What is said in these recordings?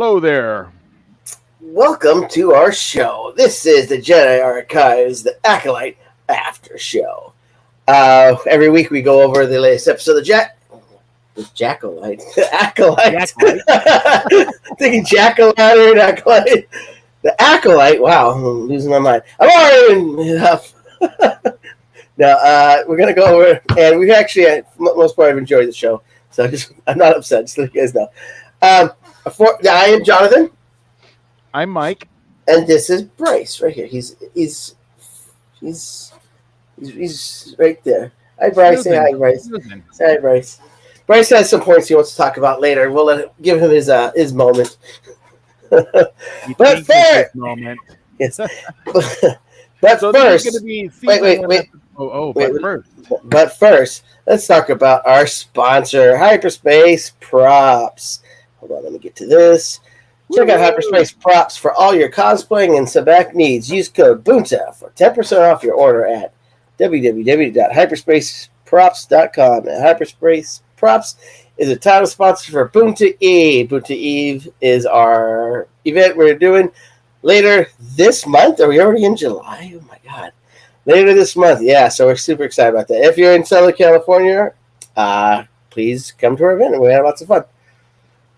Hello there. Welcome to our show. This is the Jedi Archives, the Acolyte After Show. Every week we go over the latest episode of Acolyte. Thinking Jack-o'-lantern, Acolyte. The Acolyte. Wow, I'm losing my mind. I'm already enough. Now, we're going to go over, and we've actually, for the most part, I've enjoyed the show. So I'm not upset, just so you guys know. I am Jonathan. I'm Mike. And this is Bryce right here. He's right there. Hi, Bryce. Say hi, Bryce. Say hi, Bryce. Bryce has some points he wants to talk about later. We'll give him his moment. But first, yes. But so first, But first, let's talk about our sponsor, Hyperspace Props. Hold on, let me get to this. Check out Hyperspace Props for all your cosplaying and sabac needs. Use code BOONTA for 10% off your order at www.hyperspaceprops.com. And Hyperspace Props is a title sponsor for Boonta Eve. Boonta Eve is our event we're doing later this month. Are we already in July? Oh, my God. Later this month. Yeah, so we're super excited about that. If you're in Southern California, please come to our event, and we have lots of fun.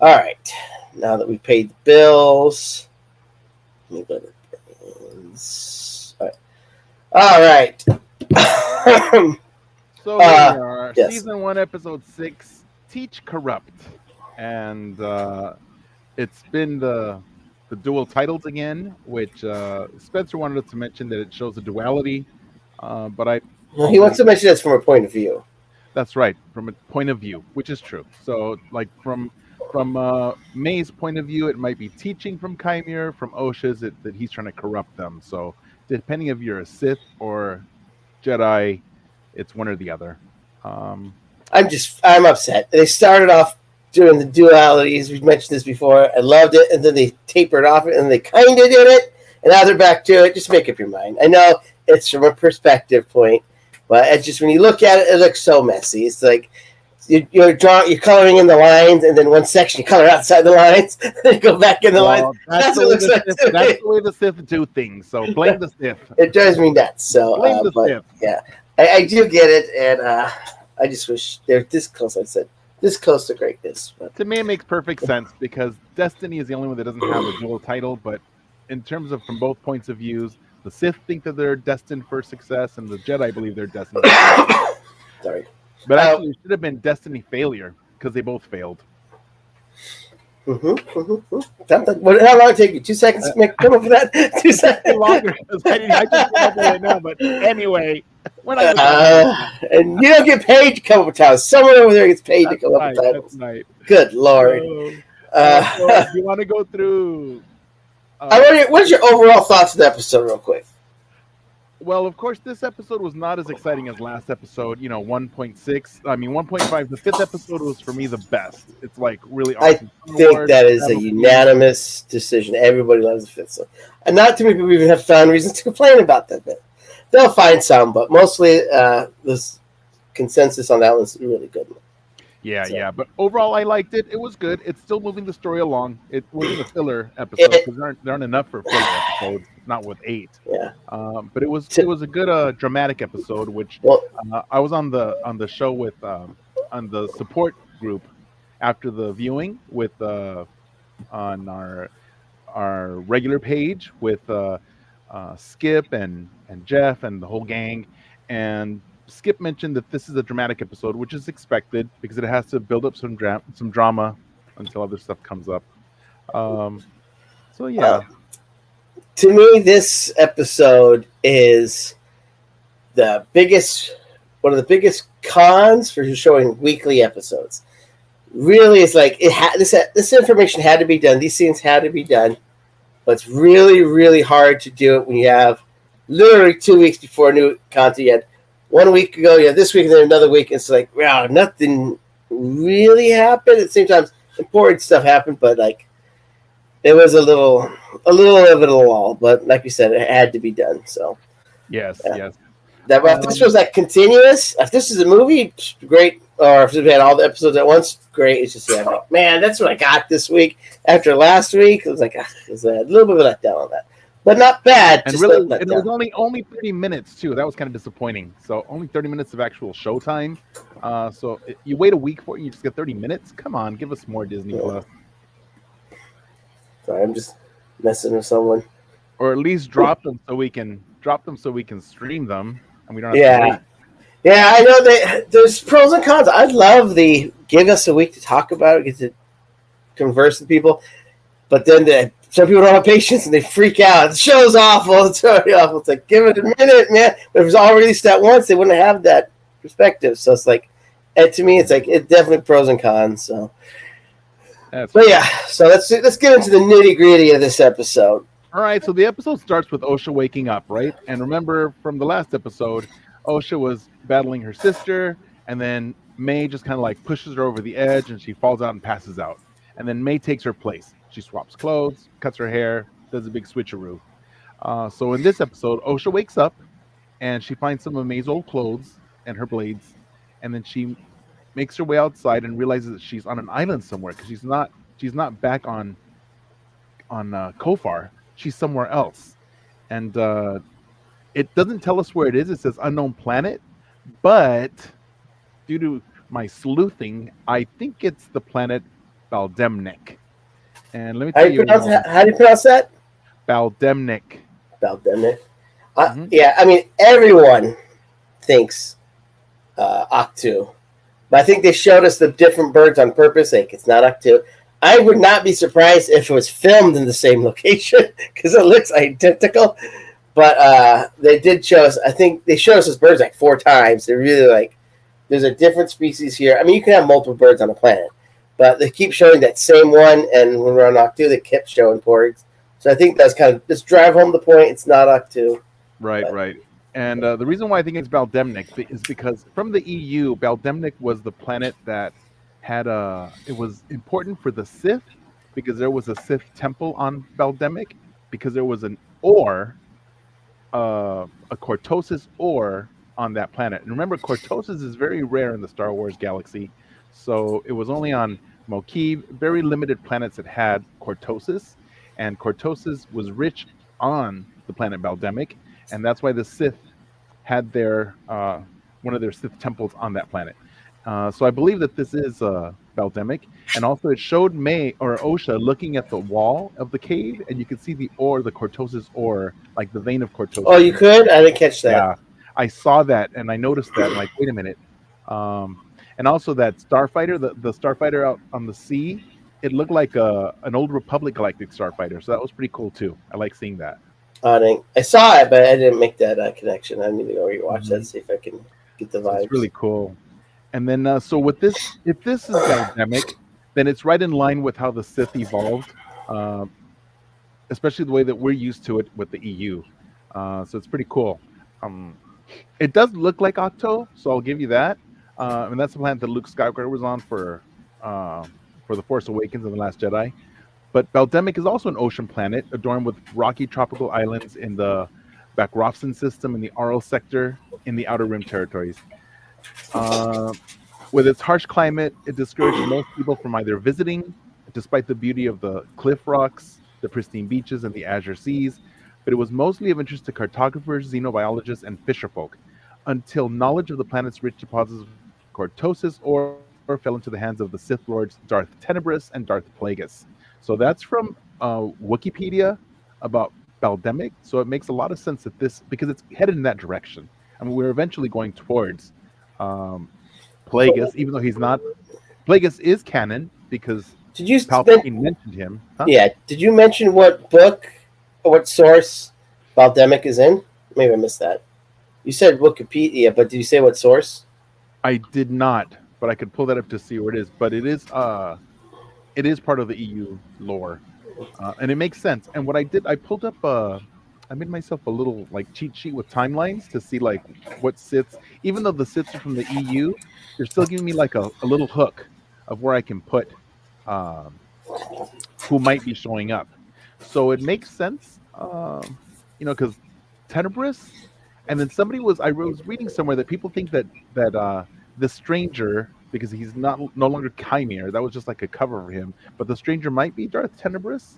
All right. Now that we've paid the bills, let me go to bills. All right. So here we are, yes. Season 1, Episode 6, Teach Corrupt. And it's been the dual titles again, which Spencer wanted us to mention that it shows a duality. But he wants to mention this from a point of view. That's right, from a point of view, which is true. So, like, from May's point of view, it might be teaching from Chimere. From Osha's, that he's trying to corrupt them. So, depending if you're a Sith or Jedi, it's one or the other. I'm upset. They started off doing the dualities. We've mentioned this before. I loved it, and then they tapered off it, and they kind of did it, and now they're back to it. Just make up your mind. I know it's from a perspective point, but it's just when you look at it, it looks so messy. It's like you're coloring in the lines, and then one section you color outside the lines, then you go back in the lines. That's what it looks like. That's the way the Sith do things. So blame the Sith. It drives me nuts. So blame the Sith. Yeah, I do get it, and I just wish they're this close. I said this close to greatness. But. To me, it makes perfect sense because Destiny is the only one that doesn't have a dual title. But in terms of from both points of views, the Sith think that they're destined for success, and the Jedi believe they're destined. Sorry. But actually, it should have been Destiny Failure because they both failed. How long did it take you? 2 seconds to come up with that? 2 seconds longer. I just came up with it now. But anyway, and you don't get paid to come up with titles. Someone over there gets paid to come up with titles. That's right. Good Lord. So you want to go through? What's your overall thoughts of the episode, real quick? Well, of course, this episode was not as exciting as last episode. 1.6. I mean, 1.5. The 5th episode was, for me, the best. It's, like, really awesome. I think that is a unanimous decision. Everybody loves the 5th episode. And not too many people even have found reasons to complain about that bit. They'll find some, but mostly this consensus on that one's really good. Yeah. But overall, I liked it. It was good. It's still moving the story along. It wasn't a filler episode because there aren't enough for filler episodes. Not with 8. Yeah. But it was a good dramatic episode. Which I was on the show with on the support group after the viewing with on our regular page with Skip and Jeff and the whole gang. And Skip mentioned that this is a dramatic episode, which is expected because it has to build up some drama until other stuff comes up. So yeah. To me, this episode is one of the biggest cons for showing weekly episodes. Really, it's like this information had to be done. These scenes had to be done, but it's really, really hard to do it when you have literally 2 weeks before new content. You had 1 week ago, you have this week, and then another week. It's like, wow, nothing really happened. At the same time, important stuff happened, but like it was a little of it all. But like you said, it had to be done. So yes. If this was like continuous, if this is a movie, great. or if we had all the episodes at once, great. It's just like, man, that's what I got this week. After last week, it was like, it was a little bit of a letdown on that, but not bad. And just really, and it was only 30 minutes too. That was kind of disappointing. So only 30 minutes of actual showtime. So you wait a week for it, and you just get 30 minutes. Come on, give us more Disney Plus. Sorry, I'm just messing with someone. Or at least drop them so we can stream them, and we don't have to wait. Yeah, I know there's pros and cons. I'd love the give us a week to talk about it, get to converse with people, but then some people don't have patience and they freak out. The show's awful. It's already awful. It's like, give it a minute, man. But if it was all released at once, they wouldn't have that perspective. So it's like, to me, it's like it's definitely pros and cons. So, but yeah, so let's get into the nitty gritty of this episode. All right, so the episode starts with Osha waking up, right? And remember from the last episode, Osha was battling her sister, and then May just kind of like pushes her over the edge, and she falls out and passes out. And then May takes her place. She swaps clothes, cuts her hair, does a big switcheroo. So in this episode, Osha wakes up, and she finds some of May's old clothes and her blades, and then she makes her way outside and realizes that she's on an island somewhere because she's not back on Kofar. She's somewhere else, and it doesn't tell us where it is. It says unknown planet, but due to my sleuthing, I think it's the planet Baldemnik. And let me tell you, how do you pronounce that? Baldemnik. Yeah, I mean everyone thinks Octu, but I think they showed us the different birds on purpose. Like it's not Octu. I would not be surprised if it was filmed in the same location because it looks identical. But they did show us. I think they showed us this birds like 4 times. They're really like, there's a different species here. I mean, you can have multiple birds on a planet, but they keep showing that same one. And when we're on Octu, they kept showing porgs. So I think that's kind of just drive home the point. It's not Octu. Right. And the reason why I think it's Baldemnik is because from the EU, Baldemnik was the planet that had it was important for the Sith because there was a Sith temple on Baldemnik because there was an ore, a cortosis ore on that planet. And remember, cortosis is very rare in the Star Wars galaxy, so it was only on Mokiv, very limited planets that had cortosis, and cortosis was rich on the planet Baldemnik, and that's why the Sith had their one of their Sith temples on that planet. So I believe that this is Baldemnik, and also it showed May or Osha looking at the wall of the cave, and you could see the ore, the cortosis ore, like the vein of cortosis. Oh, you could? I didn't catch that. Yeah, I saw that, and I noticed that. I'm like, wait a minute. And also that starfighter, the starfighter out on the sea, it looked like an old Republic galactic starfighter, so that was pretty cool too. I like seeing that. I saw it, but I didn't make that connection. I need to go rewatch that, see if I can get the vibes. It's really cool. And then, so with this, if this is Baldemnik, then it's right in line with how the Sith evolved, especially the way that we're used to it with the EU. So it's pretty cool. It does look like Octo, so I'll give you that. And that's the planet that Luke Skywalker was on for The Force Awakens and The Last Jedi. But Baldemnik is also an ocean planet adorned with rocky tropical islands in the Bakrofson system in the Aral sector in the Outer Rim territories. With its harsh climate, it discourages most people from either visiting, despite the beauty of the cliff rocks, the pristine beaches, and the azure seas. But it was mostly of interest to cartographers, xenobiologists, and fisherfolk, until knowledge of the planet's rich deposits of cortosis or fell into the hands of the Sith Lords Darth Tenebrous and Darth Plagueis. So that's from Wikipedia about Baldemnik. So it makes a lot of sense that this, because it's headed in that direction. I mean, we're eventually going towards Plagueis, even though he's not. Plagueis is canon because Palpatine mentioned him. Huh? Yeah. Did you mention what book or what source Baldemnik is in? Maybe I missed that. You said Wikipedia, but did you say what source? I did not, but I could pull that up to see where it is. But it is part of the EU lore, and it makes sense. And what I did, I pulled up I made myself a little like cheat sheet with timelines to see like what Siths, even though the Siths are from the EU, they're still giving me like a little hook of where I can put who might be showing up. So it makes sense, because Tenebrous, and then I was reading somewhere that people think that the stranger because he's no longer Chimere. That was just like a cover for him. But the stranger might be Darth Tenebris,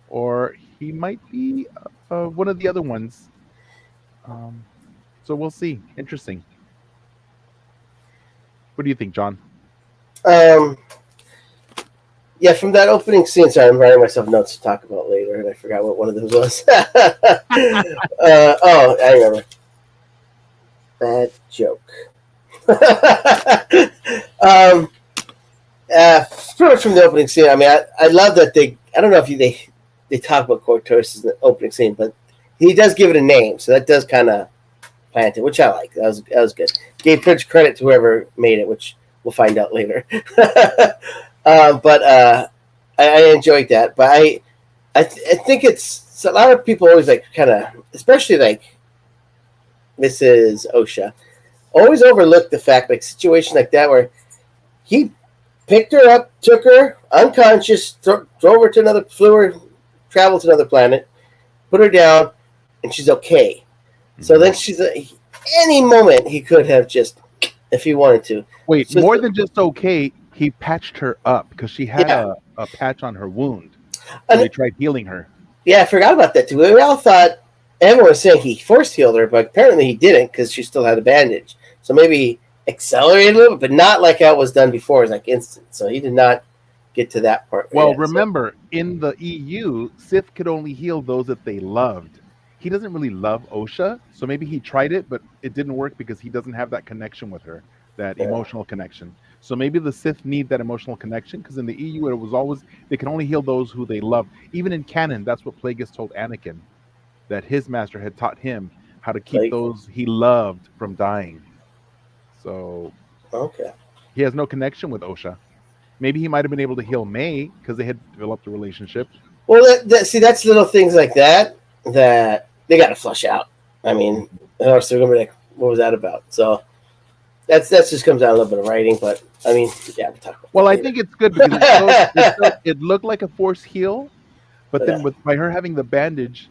or he might be one of the other ones. So we'll see. Interesting. What do you think, John? Yeah, from that opening scene, sorry, I'm writing myself notes to talk about later, and I forgot what one of those was. Oh, I remember. Bad joke. Pretty much from the opening scene. I mean, I love that I don't know if they talk about Cortosis in the opening scene, but he does give it a name, so that does kind of plant it, which I like. That was good. Gave pretty credit to whoever made it, which we'll find out later. But I enjoyed that. But I think it's a lot of people always like kind of, especially like Mrs. Osha, always overlook the fact, like situation like that where he picked her up, took her unconscious, drove her to traveled to another planet, put her down, and she's okay. So then any moment he could have just, if he wanted to. Wait, so more than just okay, he patched her up because she had a patch on her wound. So they tried healing her. Yeah, I forgot about that too. We all thought, everyone was saying he force healed her, but apparently he didn't because she still had a bandage. So maybe he accelerated a little bit, but not like how it was done before. It was like instant. So he did not get to that part. Well, remember, in the EU, Sith could only heal those that they loved. He doesn't really love Osha, so maybe he tried it, but it didn't work because he doesn't have that connection with her, that emotional connection. So maybe the Sith need that emotional connection, because in the EU, it was always, they can only heal those who they love. Even in canon, that's what Plagueis told Anakin, that his master had taught him how to keep those he loved from dying. So he has no connection with Osha. Maybe he might have been able to heal May because they had developed a relationship. Well, see, that's little things like that they got to flush out. I mean, or else they're going to be like, what was that about? So that just comes out a little bit of writing, but I mean, yeah, we'll talk about Well, I think it's good because it looked like a force heal, but then by her having the bandage,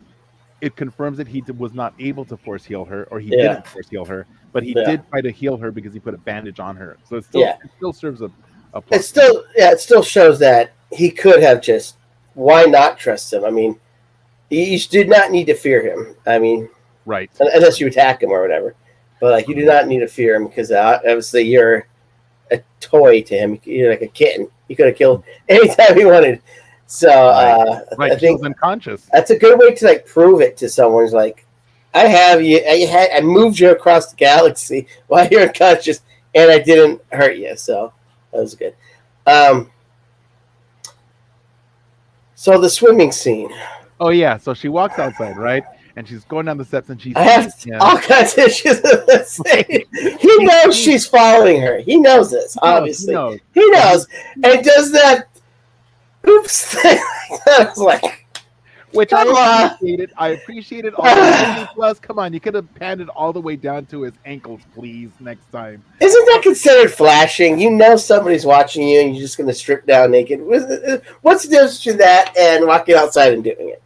it confirms that he was not able to force heal her, or he didn't force heal her, but he did try to heal her because he put a bandage on her. So it still serves a it still shows that he could have just, why not trust him? I mean, you did not need to fear him. I mean, right, unless you attack him or whatever. But like, you do not need to fear him because obviously you're a toy to him. You're like a kitten. You could have killed anytime he wanted. So I think he was unconscious. That's a good way to like prove it to someone. It's like, I have you. I moved you across the galaxy while you're unconscious, and I didn't hurt you. So that was good. So the swimming scene. Oh yeah, so she walks outside, right? And she's going down the steps, and she's all kinds of issues. He knows she's following her. He knows this, obviously. He knows. And does that oops thing. I was like, which I appreciated all the plus. Come on, you could have panned it all the way down to his ankles, please, next time. Isn't that considered flashing? You know somebody's watching you, and you're just going to strip down naked. What's the difference between that and walking outside and doing it?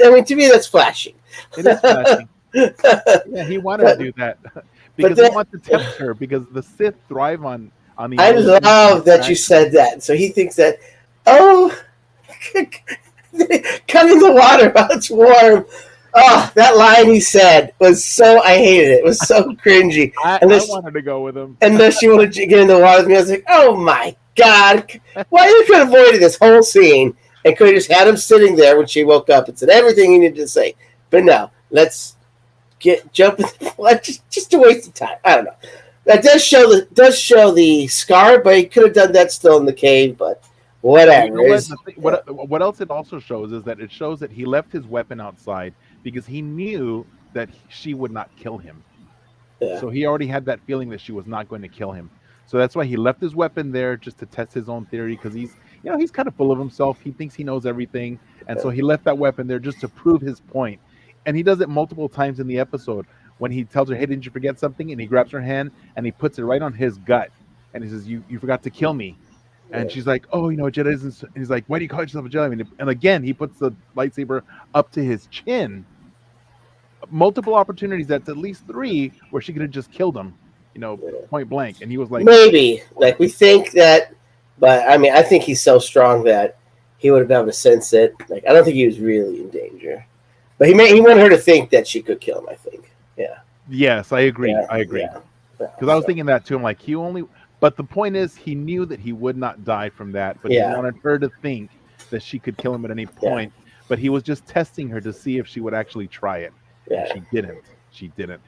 I mean, to me, that's flashing. It is flashing. Yeah, he wanted to do that because he wants to tempt her, because the Sith thrive on the. I love that you said that. So he thinks that, oh, come in the water while it's warm. Oh, that line he said was so, I hated it. It was so cringy. I wanted to go with him. Unless you wanted to get in the water with me, I was like, oh my God. Why you could have avoided this whole scene and could have just had him sitting there when she woke up and said everything he needed to say. But no, let's jump in the flood just to waste of time. I don't know. That does show the scar, but he could have done that still in the cave, but whatever. You know what else it also shows is that it shows that he left his weapon outside because he knew that she would not kill him. Yeah. So he already had that feeling that she was not going to kill him. So that's why he left his weapon there, just to test his own theory, because he's kind of full of himself. He thinks he knows everything. And so he left that weapon there just to prove his point. And he does it multiple times in the episode when he tells her, hey, didn't you forget something? And he grabs her hand and he puts it right on his gut. And he says, you forgot to kill me. And she's like, oh, Jedi isn't. And he's like, why do you call yourself a Jedi? And again, he puts the lightsaber up to his chin. Multiple opportunities, that's at least 3, where she could have just killed him. point blank. And he was like, maybe like we think that, but I mean, I think he's so strong that he would have been able to sense it. Like, I don't think he was really in danger, but he wanted her to think that she could kill him. I think. Yeah. yes, I agree. Yeah. I agree. Yeah. Because I was thinking that too. I'm like, but the point is, he knew that he would not die from that, but he wanted her to think that she could kill him at any point. Yeah. But he was just testing her to see if she would actually try it. Yeah. And she didn't. She didn't.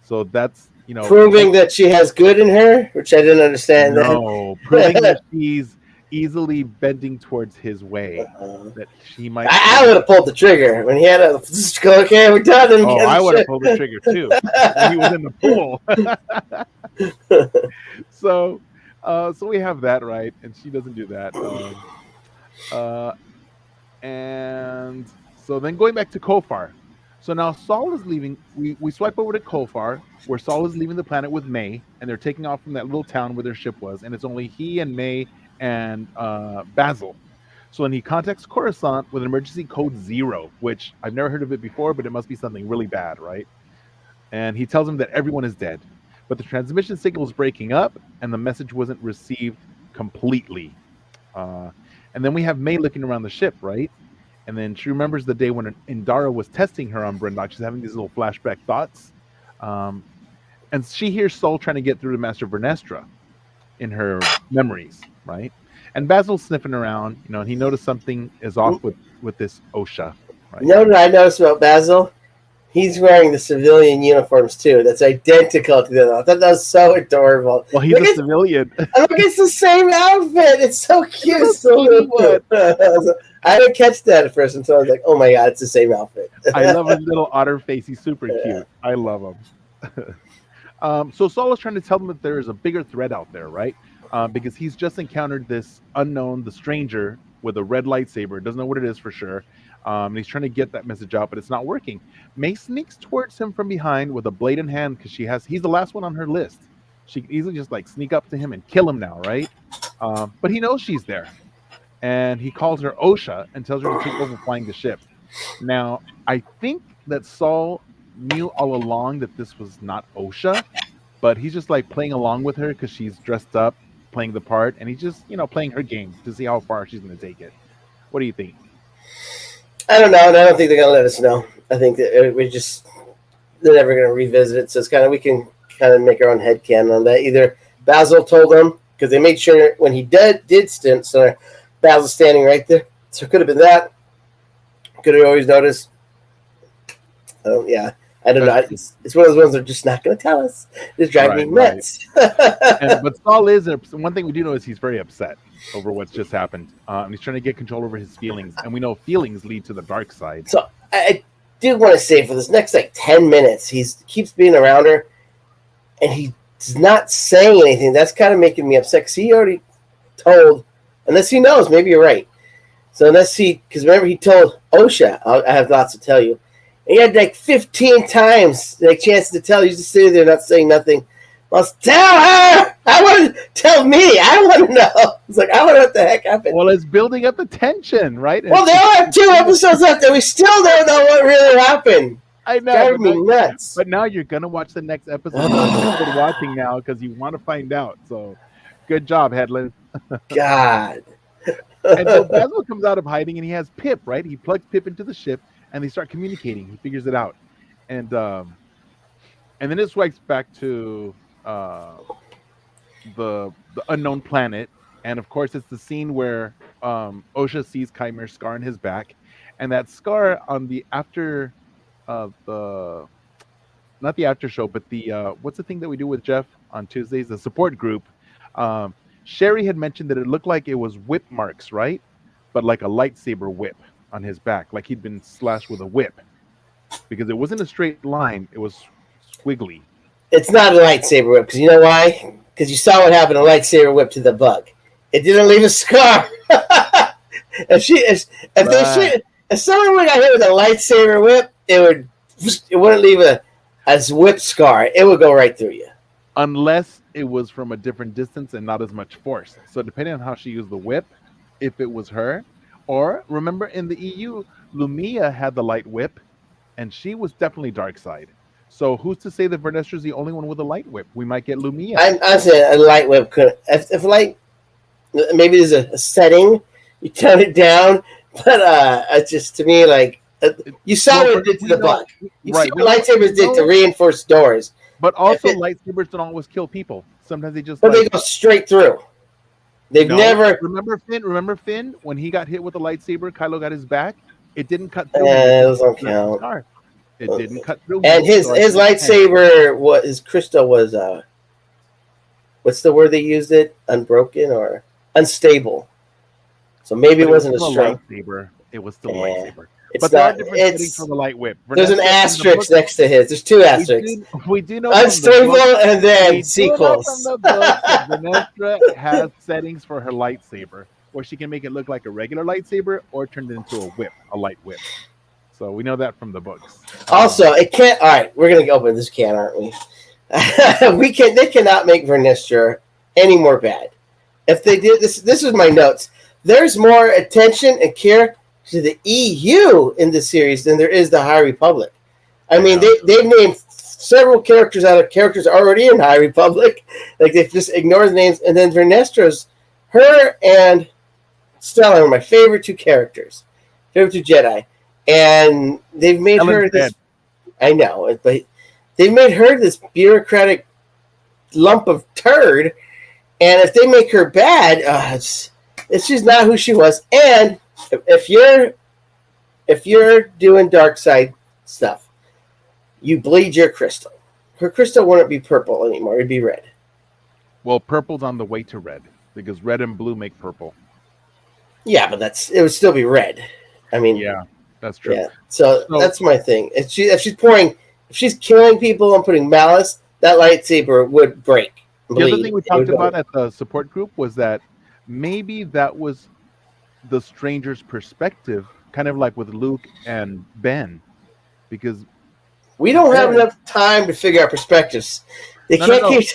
So that's, proving that she has good in her, which I didn't understand. No, proving that she's easily bending towards his way. That she might. I would have pulled the trigger when he had a. Okay, we're done. Oh, I would have pulled the trigger too. When he was in the pool. So we have that, right, and she doesn't do that. And so then going back to Kofar. So now Saul is leaving. We swipe over to Kofar, where Saul is leaving the planet with May, and they're taking off from that little town where their ship was, and it's only he and May and Basil. So then he contacts Coruscant with an emergency code 0, which I've never heard of it before, but it must be something really bad, right? And he tells him that everyone is dead, but the transmission signal is breaking up, and the message wasn't received completely. And then we have May looking around the ship, right? And then she remembers the day when Indara was testing her on Brindok. She's having these little flashback thoughts. And she hears Saul trying to get through to Master Vernestra in her memories, right? And Basil's sniffing around, and he noticed something is off with this Osha, right? You know what I noticed about Basil? He's wearing the civilian uniforms too. That's identical to the other. I thought that was so adorable. Well, he's a civilian. Look, it's the same outfit. It's so cute. I didn't catch that at first until I was like, "Oh my god, it's the same outfit." I love his little otter face. He's super cute. I love him. So Saul is trying to tell them that there is a bigger threat out there, right? Because he's just encountered this unknown, the stranger with a red lightsaber. Doesn't know what it is for sure. And he's trying to get that message out, but it's not working. May sneaks towards him from behind with a blade in hand because he's the last one on her list. She can easily just sneak up to him and kill him now, right? But he knows she's there. And he calls her Osha and tells her to take over flying the ship. Now, I think that Saul knew all along that this was not Osha, but he's just playing along with her because she's dressed up, playing the part, and he's just, playing her game to see how far she's going to take it. What do you think? I don't know, and I don't think they're going to let us know. I think that they're never going to revisit it, so it's we can kind of make our own headcanon on that. Either Basil told them, because they made sure when he did stint, so Basil's standing right there, so it could have been that. Could have always noticed. Yeah, I don't know. It's one of those ones they're just not going to tell us. It's driving me nuts. But Saul is, one thing we do know is he's very upset over what's just happened. And he's trying to get control over his feelings. And we know feelings lead to the dark side. So I did want to say for this next 10 minutes, he keeps being around her and he's not saying anything. That's kind of making me upset because he already told, unless he knows, maybe you're right. So because remember he told Osha, I have lots to tell you. And he had 15 times chances to tell you. He's just sitting there not saying nothing. Well, tell her! I want to tell me. I want to know. It's I want to know what the heck happened. Well, it's building up the tension, right? Well, they all have 2 episodes left, and we still don't know what really happened. I know. Driving me nuts. But now you're going to watch the next episode. You've been watching now because you want to find out. So, good job, Headland. God. And so Basil comes out of hiding, and he has Pip, right? He plugs Pip into the ship, and they start communicating. He figures it out. And then it swipes back to the unknown planet, and of course it's the scene where Osha sees Kymer's scar on his back, and that scar on the after not the after show, but the what's the thing that we do with Jeff on Tuesdays, the support group. Sherry had mentioned that it looked like it was whip marks, right? But like a lightsaber whip on his back, like he'd been slashed with a whip, because it wasn't a straight line, it was squiggly. It's not a lightsaber whip, because you know why? Because you saw what happened, a lightsaber whip to the bug. It didn't leave a scar. If someone got hit with a lightsaber whip, it wouldn't leave a whip scar. It would go right through you. Unless it was from a different distance and not as much force. So depending on how she used the whip, if it was her, or remember in the EU, Lumia had the light whip, and she was definitely dark side. So who's to say that Vernestra's the only one with a light whip? We might get Lumia. I'm saying a light whip could, if light, maybe there's a setting, you turn it down, but it's just to me like you saw what it did to the buck. You see what lightsabers did to reinforce doors. But also, lightsabers don't always kill people. Sometimes they just. But they go straight through. They've never. Remember Finn when he got hit with a lightsaber? Kylo got his back. It didn't cut through. Those don't count. It didn't cut through. And his lightsaber, his crystal was what's the word they used it? Unbroken or unstable. So maybe it wasn't a lightsaber. It was still a lightsaber. But there are different settings for the light whip. There's an asterisk next to his. There's two asterisks. We do know unstable and then sequels. Vernestra has settings for her lightsaber, where she can make it look like a regular lightsaber or turn it into a whip, a light whip. So we know that from the books. Also, it can't. All right, we're gonna open this can, aren't we? They cannot make Vernestra any more bad. If they did this is my notes. There's more attention and care to the EU in this series than there is the High Republic. I mean, they've named several characters out of characters already in High Republic. Like they just ignore the names, and then Vernestra's, her and Stella are my favorite two characters, favorite two Jedi, and they've made her this. I know, but they made her this bureaucratic lump of turd, and if they make her bad, it's just not who she was. And if you're doing dark side stuff, you bleed your crystal. Her crystal wouldn't be purple anymore; it'd be red. Well, purple's on the way to red because red and blue make purple. Yeah, but it would still be red. I mean, yeah, that's true. Yeah, so that's my thing. If she's killing people and putting malice, that lightsaber would break. The other thing we talked about at the support group was that maybe that was the stranger's perspective, kind of like with Luke and Ben, because we don't have enough time to figure out perspectives. They can't keep.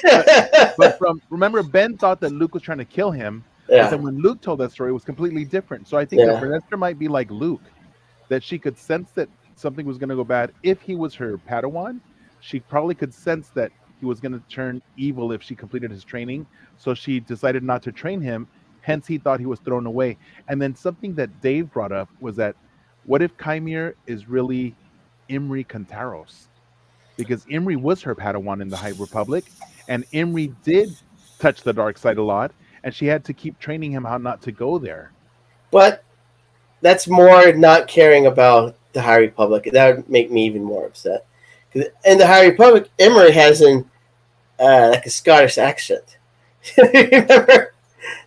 But remember, Ben thought that Luke was trying to kill him. Yeah. But then when Luke told that story, it was completely different. So I think that Vernestra might be like Luke, that she could sense that something was going to go bad. If he was her Padawan, she probably could sense that he was going to turn evil if she completed his training. So she decided not to train him. Hence, he thought he was thrown away. And then something that Dave brought up was that, what if Chimere is really Imri Kantaros? Because Imri was her Padawan in the High Republic, and Imri did touch the dark side a lot, and she had to keep training him how not to go there. But that's more not caring about the High Republic. That would make me even more upset. In the High Republic, Imri has like a Scottish accent. Remember?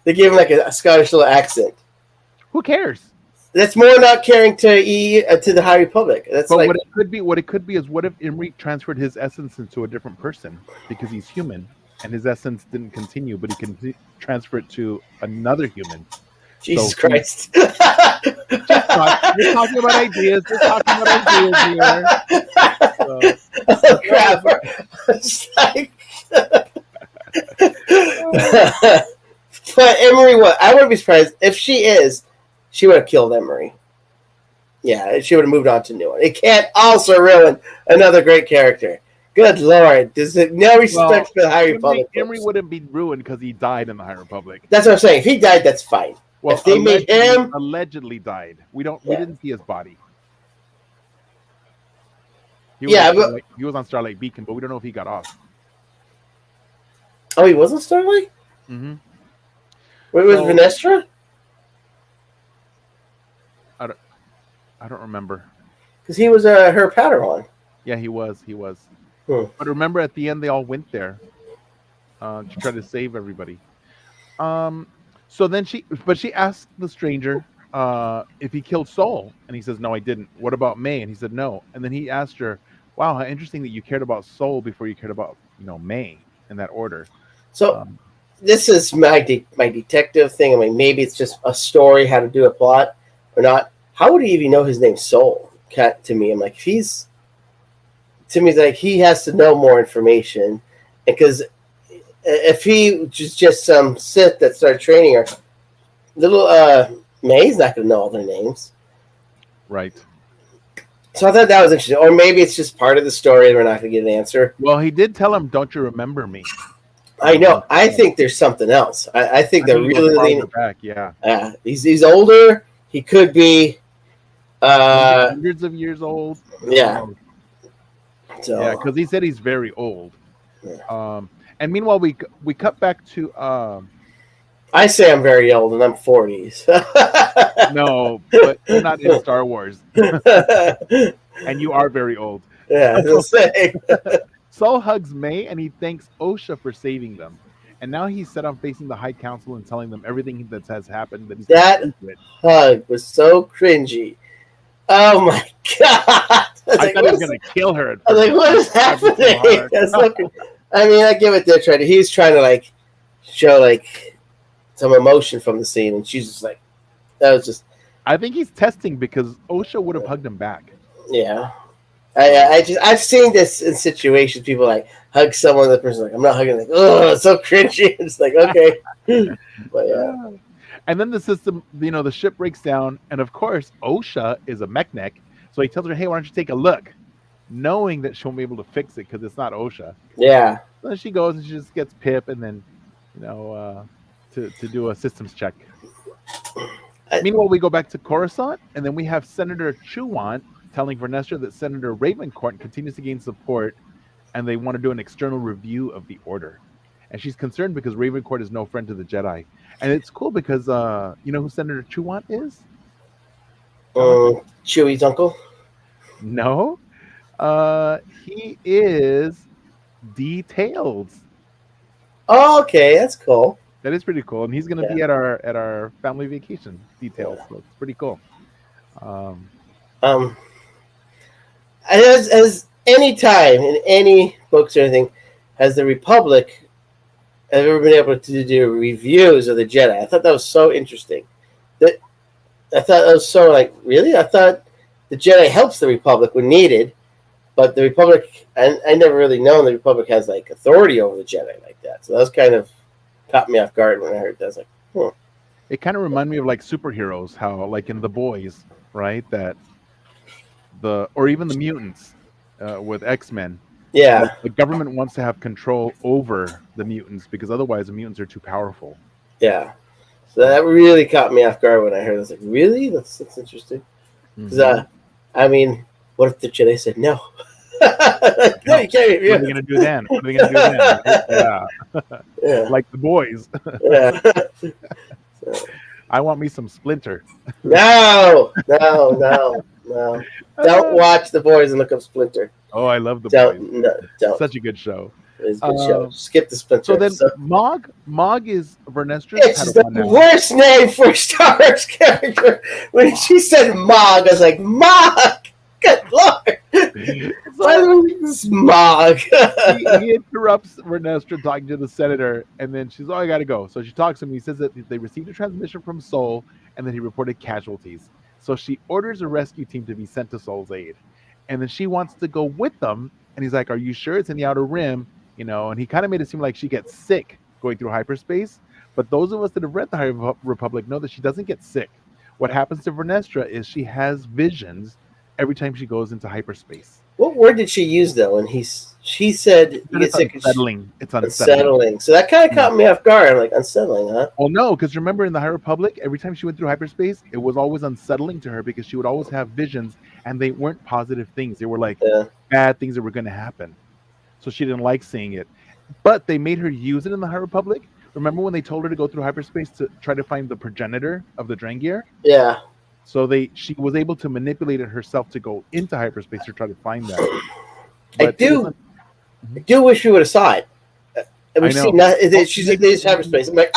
They gave him like a Scottish little accent. Who cares? That's more not caring to the High Republic. That's but like, what it could be is, what if Imri transferred his essence into a different person because he's human and his essence didn't continue, but he can transfer it to another human. Jesus Christ! We're talking about ideas. We're talking about ideas here. Oh crap! But Imri, I wouldn't be surprised if she would have killed Imri. Yeah, she would have moved on to new one. It can't also ruin another great character. Good Lord, there's no respect for the High Republic. Imri wouldn't be ruined because he died in the High Republic. That's what I'm saying. If he died, that's fine. Well, if they made him allegedly died, we didn't see his body. He was on Starlight Beacon, but we don't know if he got off. Oh, he was on Starlight? Mm-hmm. Wait, was Vernestra? I don't remember. Because he was her Padawan. Yeah, he was. But remember, at the end, they all went there to try to save everybody. So then she asked the stranger if he killed Sol, and he says, "No, I didn't." What about May? And he said, "No." And then he asked her, "Wow, how interesting that you cared about Sol before you cared about May in that order." So this is my detective thing. I mean, maybe it's just a story, how to do a plot or not. How would he even know his name's Sol? To me, I'm like, it's like he has to know more information, because if he just some Sith that started training her, little May's not going to know all their names, right? So I thought that was interesting. Or maybe it's just part of the story and we're not going to get an answer. Well, he did tell him, "Don't you remember me?" I know. I think there's something else. I think they're really leaning back. Yeah. He's older. He could be hundreds of years old. Yeah. So, yeah, because he said he's very old. Yeah. And meanwhile, we cut back to. I say I'm very old, and I'm 40s. No, but you're not in Star Wars, and you are very old. Yeah, I'll say. Saul hugs May, and he thanks Osha for saving them. And now he's set on facing the High Council and telling them everything that has happened. That hug was so cringy. Oh my god! I thought he was going to kill her. I was like, what is happening? I mean, I give it their credit. He's trying to like show like some emotion from the scene, and she's just like, that was just. I think he's testing because Osha would have hugged him back. Yeah, I've seen this in situations. People like hug someone, the person's like, I'm not hugging. Like, oh, it's so cringy. It's like, okay, but yeah. And then the system, the ship breaks down, and of course, Osha is a mechanic, so he tells her, "Hey, why don't you take a look?" Knowing that she won't be able to fix it because it's not Osha. Yeah. So then she goes and she just gets Pip, and then, to do a systems check. Meanwhile, we go back to Coruscant, and then we have Senator Chewant telling Vernestra that Senator Ravencourt continues to gain support, and they want to do an external review of the Order. And she's concerned because Ravencourt is no friend to the Jedi. And it's cool because, you know who Senator Chewant is? Chewie's uncle? No. He is Details. Oh, okay. That's cool. That is pretty cool. And he's going to be at our family vacation, Details. So it's pretty cool. As any time in any books or anything, has the Republic have ever been able to do reviews of the Jedi? I thought that was so interesting. I thought that was so like, really? I thought the Jedi helps the Republic when needed, but the Republic, I never really known the Republic has like authority over the Jedi like that. So that was kind of caught me off guard when I heard that. I was like, It kind of reminded me of like superheroes, how like in The Boys, right? Or even the mutants with X-Men. Yeah. The government wants to have control over the mutants because otherwise the mutants are too powerful. Yeah. So that really caught me off guard when I heard it. I was like, really? That's interesting. Because, I mean, what if the Jedi said no? No, you can't review. What are they going to do then? Right? Yeah. Like The Boys. Yeah. I want me some Splinter. No. Don't watch The Boys and look up Splinter. Oh, I love The Boys. No, don't. Such a good show. It's a good show. Skip the Splinter. So then Mog is Vernestra. It's the worst name for a Star Wars character. When she said Mog, I was like, Mog! Good Lord! It's Mog. he interrupts Vernestra talking to the senator, and then she's, I gotta go. So she talks to him. He says that they received a transmission from Sol, and then he reported casualties. So she orders a rescue team to be sent to Sol's aid. And then she wants to go with them, and he's like, are you sure it's in the Outer Rim? And he kind of made it seem like she gets sick going through hyperspace. But those of us that have read the High Republic know that she doesn't get sick. What happens to Vernestra is she has visions every time she goes into hyperspace. What word did she use, though? And she said you get sick. Unsettling. It's unsettling. So that kind of caught me off guard. I'm like, unsettling, huh? Well, no, because remember in the High Republic, every time she went through hyperspace, it was always unsettling to her because she would always have visions, and they weren't positive things. They were like bad things that were going to happen. So she didn't like seeing it. But they made her use it in the High Republic. Remember when they told her to go through hyperspace to try to find the progenitor of the Drangir? Yeah. So she was able to manipulate it herself to go into hyperspace to try to find that. But I do wish we would have saw it. We've seen that. She's in this hyperspace. I'm like,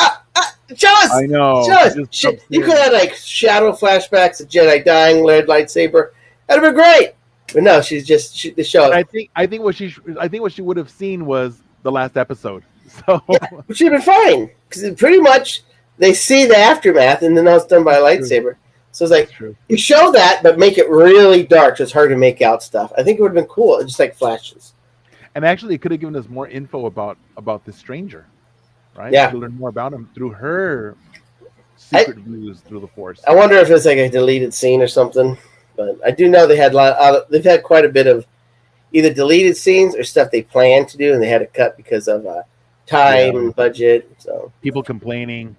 show us! I know. Show us! You could have like shadow flashbacks of Jedi dying, red lightsaber. That'd have been great. But no, she's just the show. I think what she would have seen was the last episode. So which should have been fine because pretty much they see the aftermath, and then it's done by a lightsaber. So it's like you show that, but make it really dark, so it's hard to make out stuff. I think it would have been cool, just like flashes. And actually, it could have given us more info about this stranger, right? Yeah, to learn more about him through her secret views through the Force. I wonder if it's like a deleted scene or something. but I do know they've had quite a bit of either deleted scenes or stuff they planned to do, and they had to cut because of time and budget. So people complaining.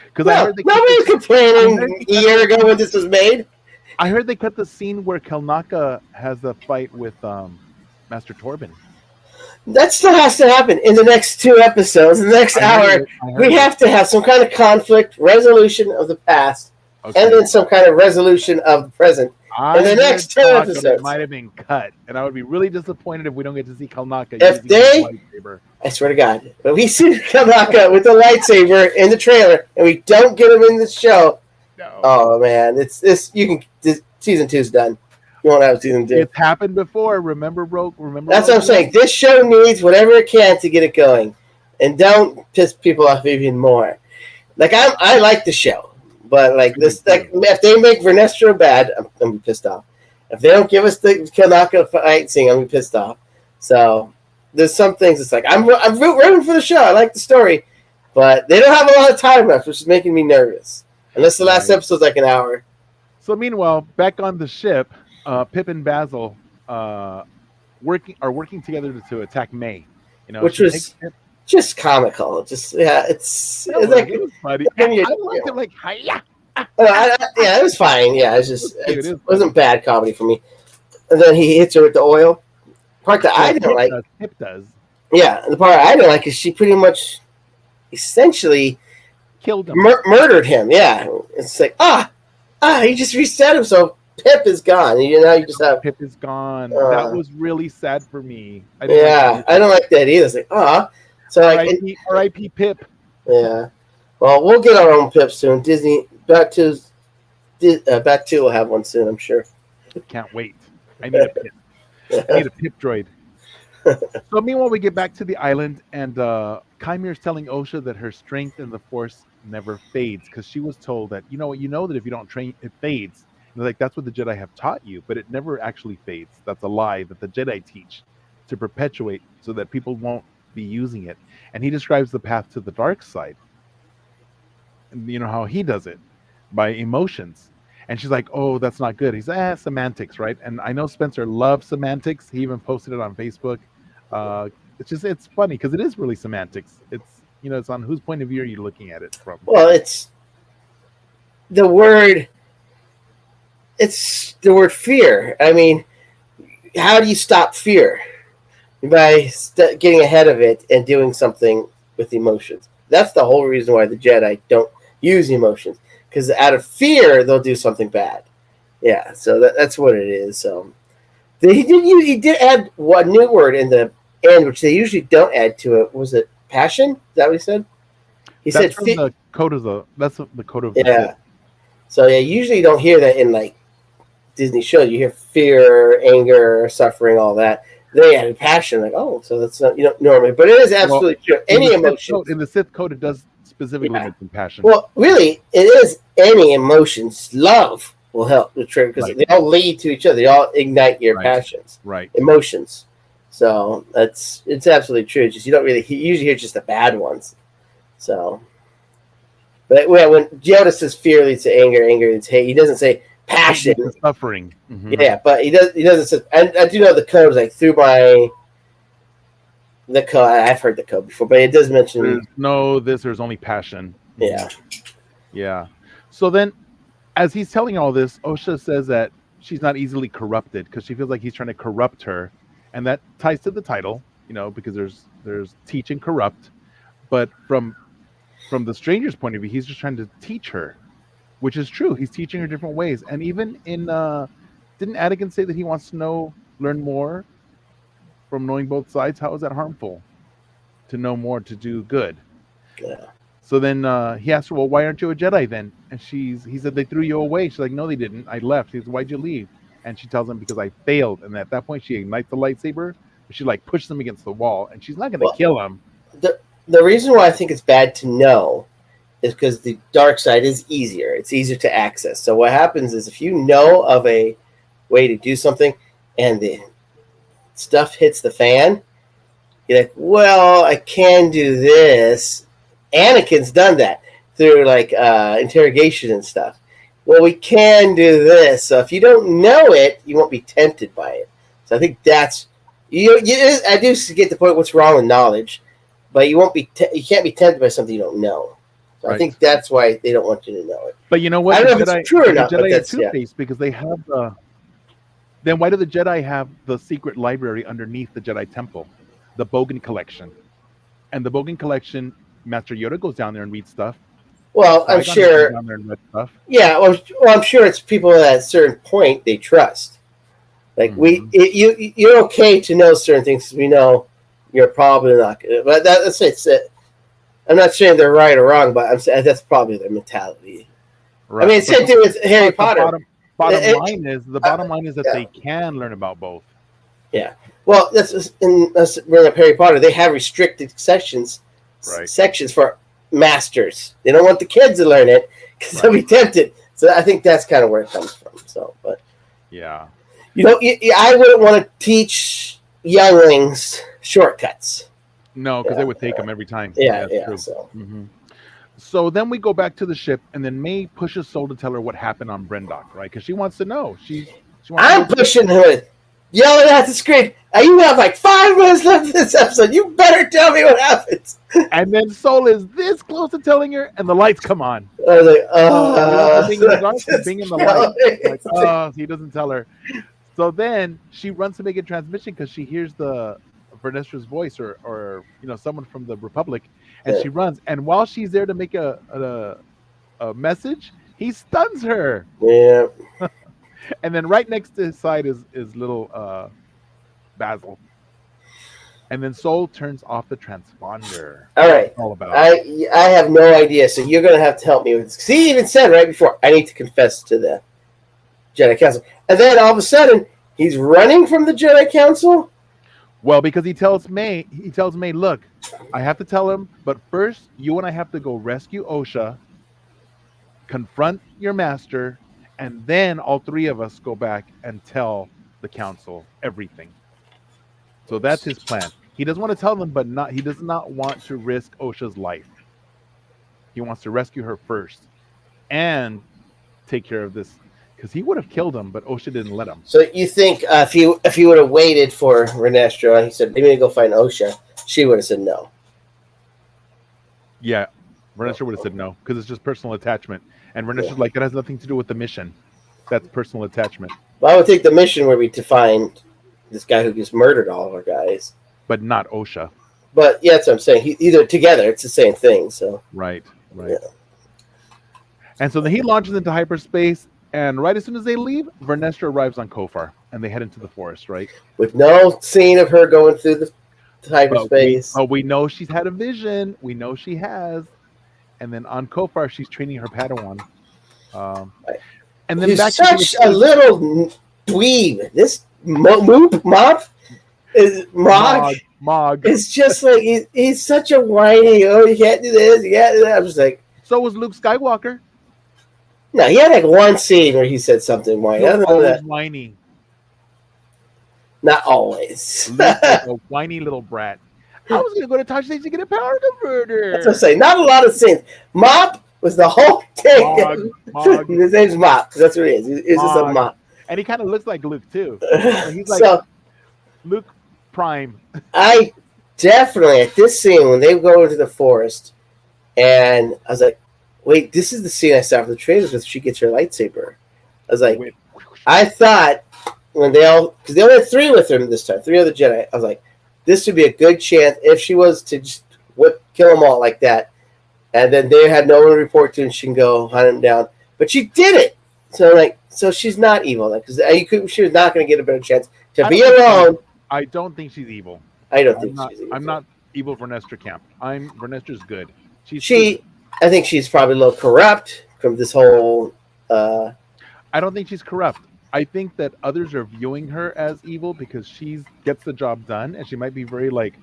Because I heard nobody was complaining a year ago when this was made. I heard they cut the scene where Kelnaka has the fight with Master Torben. That still has to happen in the next 2 episodes. In the next hour, we have to have some kind of conflict, resolution of the past, and then some kind of resolution of the present. In the next 2 episodes. It might have been cut, and I would be really disappointed if we don't get to see Kelnaka using the lightsaber. I swear to God, if we see Kelnaka with the lightsaber in the trailer, and we don't get him in the show, oh man, season 2's done. You won't have season 2. It's happened before. Remember, Remember. That's what I'm saying. This show needs whatever it can to get it going, and don't piss people off even more. Like I like the show, but like this, if they make Vernestra bad, I'm gonna be pissed off. If they don't give us the Kelnaka fight scene, I'm gonna be pissed off. So there's some things. It's like I'm rooting for the show. I like the story, but they don't have a lot of time left, which is making me nervous. Unless the last episode's like an hour. So meanwhile, back on the ship. Pip and Basil working together to attack May, which was just comical. Just it's like it was funny. I liked it like hiya. It was fine. Yeah, it wasn't bad comedy for me. And then he hits her with the oil. Part that I didn't like. Pip does. Yeah, the part I didn't like is she pretty much, essentially, killed him, murdered him. Yeah, it's like he just reset himself. Pip is gone. You just have Pip is gone. That was really sad for me. I don't like that either. It's like, so like R.I.P. Pip. Yeah. Well, we'll get our own Pip soon. Disney Back 2 will have one soon, I'm sure. Can't wait. I need a Pip. I need a Pip droid. So meanwhile, we get back to the island, and Kymir's telling Osha that her strength in the Force never fades, because she was told that that if you don't train, it fades. Like, that's what the Jedi have taught you, but it never actually fades. That's a lie that the Jedi teach to perpetuate so that people won't be using it. And he describes the path to the dark side. And you know how he does it? By emotions. And she's like, oh, that's not good. He's semantics, right? And I know Spencer loves semantics. He even posted it on Facebook. It's funny because it is really semantics. It's, it's on whose point of view are you looking at it from? Well, it's the word fear. I mean, how do you stop fear? By getting ahead of it and doing something with emotions. That's the whole reason why the Jedi don't use emotions, because out of fear they'll do something bad. Yeah, so that's what it is. So he did add one new word in the end, which they usually don't add to it. Was it passion? Is that what he said? That's from the code of the. That's the code of. Yeah. So usually you don't hear that in like Disney shows. You hear fear, anger, suffering, all that. They added passion, like, so that's not normally, but it is absolutely true. Any emotion in the Sith code, it does specifically mention passion. Well, really, it is any emotions. Love will help the trigger because they all lead to each other. They all ignite your passions, emotions. So it's absolutely true. Just you don't really usually hear just the bad ones. So, but when Yoda says fear leads to anger, anger leads to hate, he doesn't say passion, suffering. Mm-hmm. Yeah, but he doesn't say. I do know the code is like through the code. I've heard the code before, but it does mention there's only passion. Yeah. So then, as he's telling all this, Osha says that she's not easily corrupted because she feels like he's trying to corrupt her, and that ties to the title, because there's teach and corrupt, but from the stranger's point of view, he's just trying to teach her. Which is true. He's teaching her different ways. And even in didn't Anakin say that he wants to learn more from knowing both sides? How is that harmful? To know more, to do good. Yeah. So then he asked her, well, why aren't you a Jedi then? And he said, they threw you away. She's like, no, they didn't. I left. He said, why'd you leave? And she tells him, because I failed. And at that point, she ignites the lightsaber. She pushes him against the wall. And she's not going to kill him. The reason why I think it's bad to know is because the dark side is easier. It's easier to access. So what happens is if you know of a way to do something and the stuff hits the fan, you're like, well, I can do this. Anakin's done that through interrogation and stuff. well, we can do this. So if you don't know it, you won't be tempted by it. So I think that's I do get the point. What's wrong with knowledge, but you won't be. You can't be tempted by something you don't know. So I think that's why they don't want you to know it. But you know what? I don't know if it's true or not. The Jedi are two-faced because they have the. Then why do the Jedi have the secret library underneath the Jedi Temple, the Bogan Collection, and the Bogan Collection? Master Yoda goes down there and reads stuff. Well, I'm sure. Down there and read stuff. Yeah, well, I'm sure it's people at a certain point they trust. Like you're okay to know certain things. We know you're probably not going to. But that's it. I'm not saying they're right or wrong, but I'm saying that's probably their mentality. Right. I mean, same thing with Harry Potter. Bottom line is that they can learn about both. Yeah. Well, let's bring up Harry Potter. They have restricted sections for masters. They don't want the kids to learn it because they'll be tempted. So I think that's kind of where it comes from. So, but yeah, I wouldn't want to teach younglings shortcuts. No, because they would take them every time. Yeah. True. So. So then we go back to the ship, and then May pushes Sol to tell her what happened on Brendok, right? Because she wants to know. I'm pushing her, yelling at the screen. You have like 5 minutes left in this episode. You better tell me what happens. And then Sol is this close to telling her, and the lights come on. I was like, being in the dark, being in the light. Like, he doesn't tell her. So then she runs to make a transmission because she hears the Vernestra's voice or someone from the Republic, and she runs. And while she's there to make a message, he stuns her. Yeah. And then right next to his side is little Basil. And then Sol turns off the transponder. All right. All about I have no idea, so you're going to have to help me with this. He even said right before, I need to confess to the Jedi Council. And then all of a sudden, he's running from the Jedi Council? Well, because he tells May, look, I have to tell him, but first, you and I have to go rescue Osha, confront your master, and then all 3 of us go back and tell the council everything. So that's his plan. He doesn't want to tell them, but he does not want to risk Osha's life. He wants to rescue her first and take care of this, because he would have killed him, but Osha didn't let him. So you think if he would have waited for Vernestra and he said, maybe go find Osha, she would have said no. Yeah, Vernestra would have said no, because it's just personal attachment. And Vernestra's like, that has nothing to do with the mission. That's personal attachment. Well, I would think the mission would be to find this guy who just murdered all of our guys. But not Osha. But yeah, that's what I'm saying. Either together, it's the same thing. So Right. Yeah. And so then he launches into hyperspace, and right as soon as they leave, Vernestra arrives on Kofar, and they head into the forest, right? With no scene of her going through the hyperspace. But we know she's had a vision. We know she has. And then on Kofar, she's training her Padawan. And then he's such a little dweeb. This Mog. It's just like he's such a whiny. Oh, you can't do this. You can't do that. I'm just like. So was Luke Skywalker. No, he had like one scene where he said something whiny. Always whiny. Not always. Luke was a whiny little brat. I was gonna go to Taj Station to get a power converter. That's what I'm saying. Not a lot of scenes. Mop was the whole thing. Mog. His name's Mop. That's what he is. He's just a Mop. And he kind of looks like Luke too. He's like Luke Prime. I definitely at this scene when they go into the forest, and I was like, "Wait, this is the scene I saw from the trailers where she gets her lightsaber." I was like, I thought when because they only had 3 with her this time, 3 other Jedi. I was like, this would be a good chance if she was to just kill them all like that, and then they had no one to report to, and she can go hunt them down. But she did it. So she's not evil, because she was not going to get a better chance to be alone. I don't think she's evil. I don't think she's evil. I'm not evil Vernestra camp. Vernestra's good. I think she's probably a little corrupt from this whole. I don't think she's corrupt. I think that others are viewing her as evil because she gets the job done, and she might be very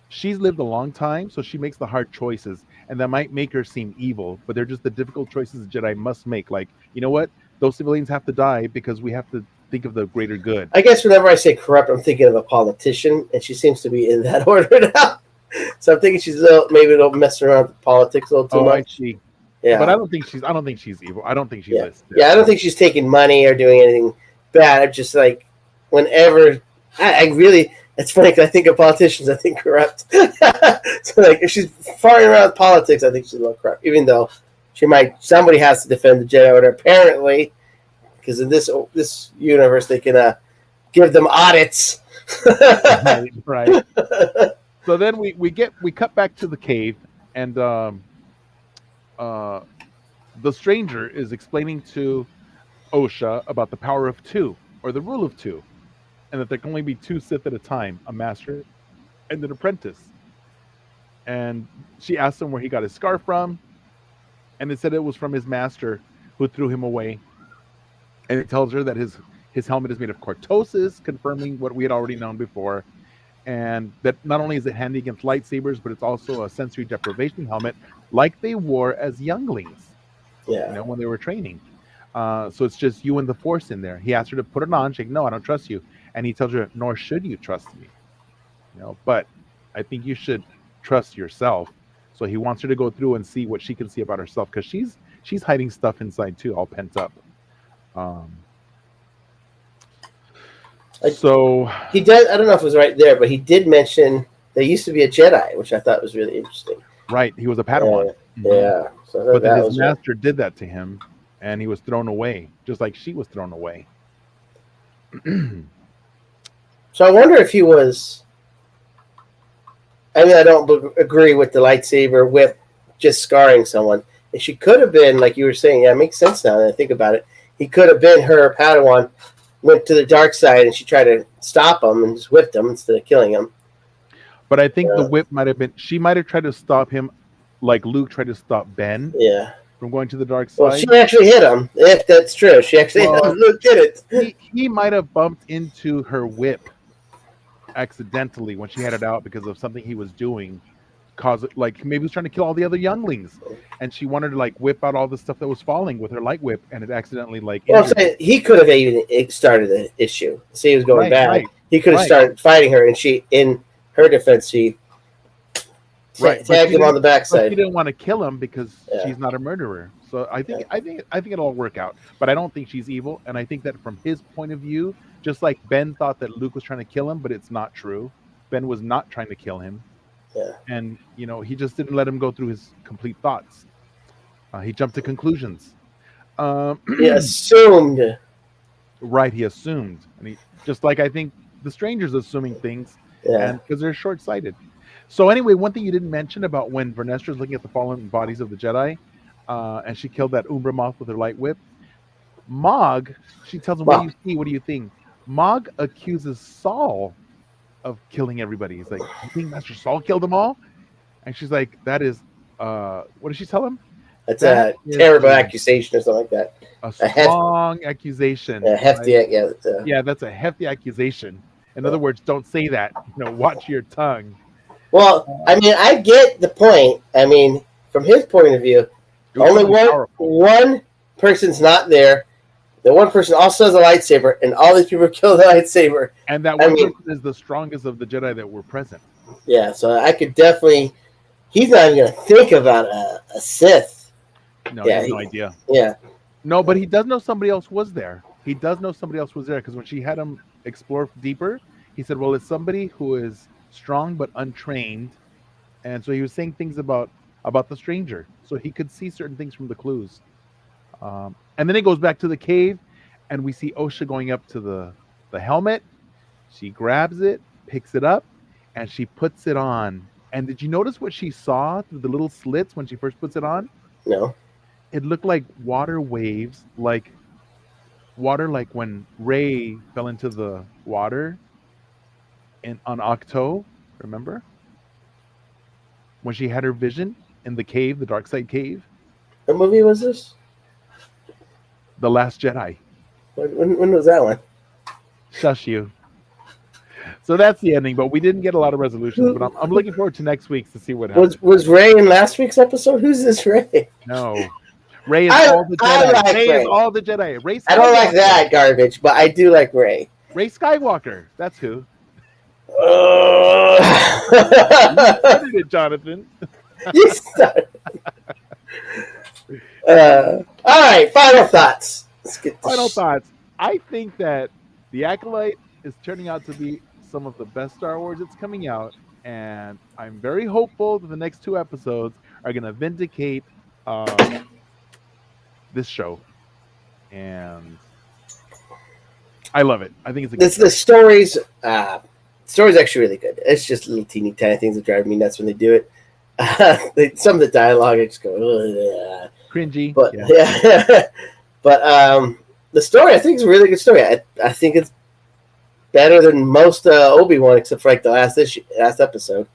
she's lived a long time, so she makes the hard choices, and that might make her seem evil. But they're just the difficult choices the Jedi must make. Like, you know what? Those civilians have to die because we have to think of the greater good. I guess whenever I say corrupt, I'm thinking of a politician, and she seems to be in that order now. So I'm thinking she's maybe messing around with politics a little too much. I see. Yeah. But I don't think she's evil. I don't think she's I don't think she's taking money or doing anything bad. I'm just like, whenever I really, it's funny because I think of politicians, I think corrupt. So like, if she's farting around politics, I think she's a little corrupt. Even though somebody has to defend the Jedi Order apparently, because in this universe they can give them audits. Right. So then we cut back to the cave, and the stranger is explaining to Osha about the power of two, or the rule of two, and that there can only be two Sith at a time, a master and an apprentice. And she asked him where he got his scar from, and it said it was from his master who threw him away. And it tells her that his helmet is made of cortosis, confirming what we had already known before, and that not only is it handy against lightsabers, but it's also a sensory deprivation helmet, like they wore as younglings. Yeah, when they were training. So it's just you and the Force in there. He asked her to put it on. She's like, no, I don't trust you. And he tells her, nor should you trust me. But I think you should trust yourself. So he wants her to go through and see what she can see about herself, because she's hiding stuff inside too, all pent up. So he does. I don't know if it was right there, but he did mention there used to be a Jedi, which I thought was really interesting. Right, he was a Padawan. Yeah. So but then his master did that to him, and he was thrown away, just like she was thrown away. So I wonder if he was. I mean, I don't agree with the lightsaber whip just scarring someone. And she could have been, like you were saying, yeah, it makes sense now that I think about it. He could have been her Padawan, went to the dark side, and she tried to stop him and just whipped him instead of killing him. But I think the whip might have been, she might have tried to stop him like Luke tried to stop Ben from going to the dark side. Well, she actually hit him, if that's true. She actually Luke did it. He might have bumped into her whip accidentally when she had it out because of something he was doing. Like maybe he was trying to kill all the other younglings, and she wanted to like whip out all the stuff that was falling with her light whip, and it accidentally like. Well, he could have even started the issue. See, he was going bad. Right. He could have started fighting her, and she, in her defense, she tagged him on the backside. She didn't want to kill him because she's not a murderer. So I think it'll all work out. But I don't think she's evil, and I think that from his point of view, just like Ben thought that Luke was trying to kill him, but it's not true. Ben was not trying to kill him. Yeah. And he just didn't let him go through his complete thoughts. He jumped to conclusions. He assumed. Right, he assumed, and he just like I think the stranger's assuming things, and because they're short-sighted. So anyway, one thing you didn't mention about when Vernestra's looking at the fallen bodies of the Jedi, and she killed that Umbra moth with her light whip. Mog, she tells him, "What do you see? What do you think?" Mog accuses Saul of killing everybody. He's like, "You think Master Saul killed them all?" And she's like, "That is, what does she tell him?" That's a terrible accusation or something like that. A strong accusation. A hefty, right? Yeah, that's a hefty accusation. In other words, don't say that. Watch your tongue. Well, I mean, I get the point. I mean, from his point of view, only one person's not there. The one person also has a lightsaber, and all these people kill the lightsaber. And that one person is the strongest of the Jedi that were present. Yeah, so I could definitely. He's not even going to think about a Sith. No, he has no idea. Yeah. No, but he does know somebody else was there. He does know somebody else was there because when she had him explore deeper, he said, well, it's somebody who is strong but untrained. And so he was saying things about the stranger. So he could see certain things from the clues. And then it goes back to the cave, and we see Osha going up to the helmet. She grabs it, picks it up, and she puts it on. And did you notice what she saw through the little slits when she first puts it on? No. It looked like water waves, like water, like when Rey fell into the water on Octo, remember? When she had her vision in the cave, the dark side cave. What movie was this? The Last Jedi. When was that one? Shush you. So that's the ending, but we didn't get a lot of resolutions. But I'm looking forward to next week's to see what happens. Was Rey in last week's episode? Who's this Rey? No. Rey is all the Jedi. Rey is all the Jedi. Rey Skywalker. I don't like that garbage, but I do like Rey. Rey Skywalker. That's who. You started it, Jonathan. You started. All right, final thoughts. Let's get Final thoughts. I think that the Acolyte is turning out to be some of the best Star Wars that's coming out, and I'm very hopeful that the next 2 episodes are going to vindicate this show, and I love it. I think it's a good the story's actually really good. It's just little teeny tiny things that drive me nuts when they do it. Some of the dialogue I just go cringy, but yeah. But the story I think is a really good story. I think it's better than most Obi-Wan, except for like the last episode.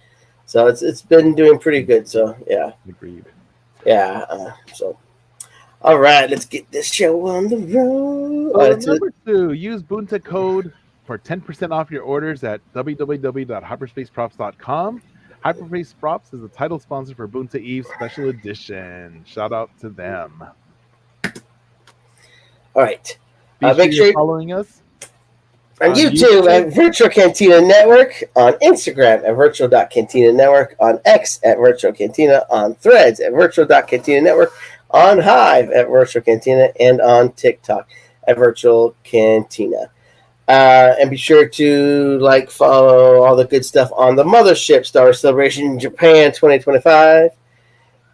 So it's been doing pretty good. So yeah, agreed. Yeah. So all right, let's get this show on the road. Remember to use Bunta code for 10% off your orders at www.hyperspaceprops.com. Hyperspace Props is the title sponsor for Bunta Eve Special Edition. Shout out to them. All right. Make sure you're following us on YouTube at Virtual Cantina Network, on Instagram at virtual.cantina network, on X at Virtual Cantina, on Threads at virtual.cantina network, on Hive at Virtual Cantina, and on TikTok at Virtual Cantina. And be sure to follow all the good stuff on the Mothership Star Wars Celebration Japan 2025.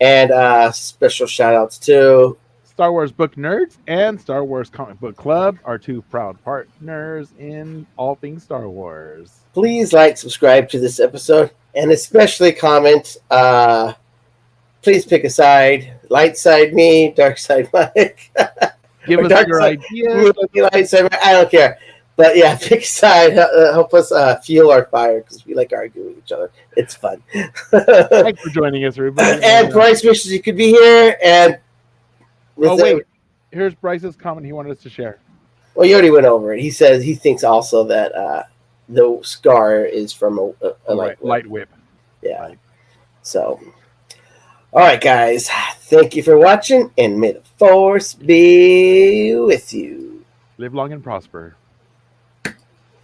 And special shout outs to Star Wars Book Nerds and Star Wars Comic Book Club, our 2 proud partners in all things Star Wars. Please subscribe to this episode, and especially comment. Please pick a side. Light side me, dark side Mike. Give us your ideas. Light side, I don't care. But yeah, pick a side. Help us fuel our fire, because we like arguing with each other. It's fun. Thanks for joining us, everybody. And Bryce wishes you could be here. And wait. Here's Bryce's comment he wanted us to share. Well, you already went over it. He says he thinks also that the scar is from a light whip. Yeah. Right. So, all right, guys. Thank you for watching, and may the Force be with you. Live long and prosper.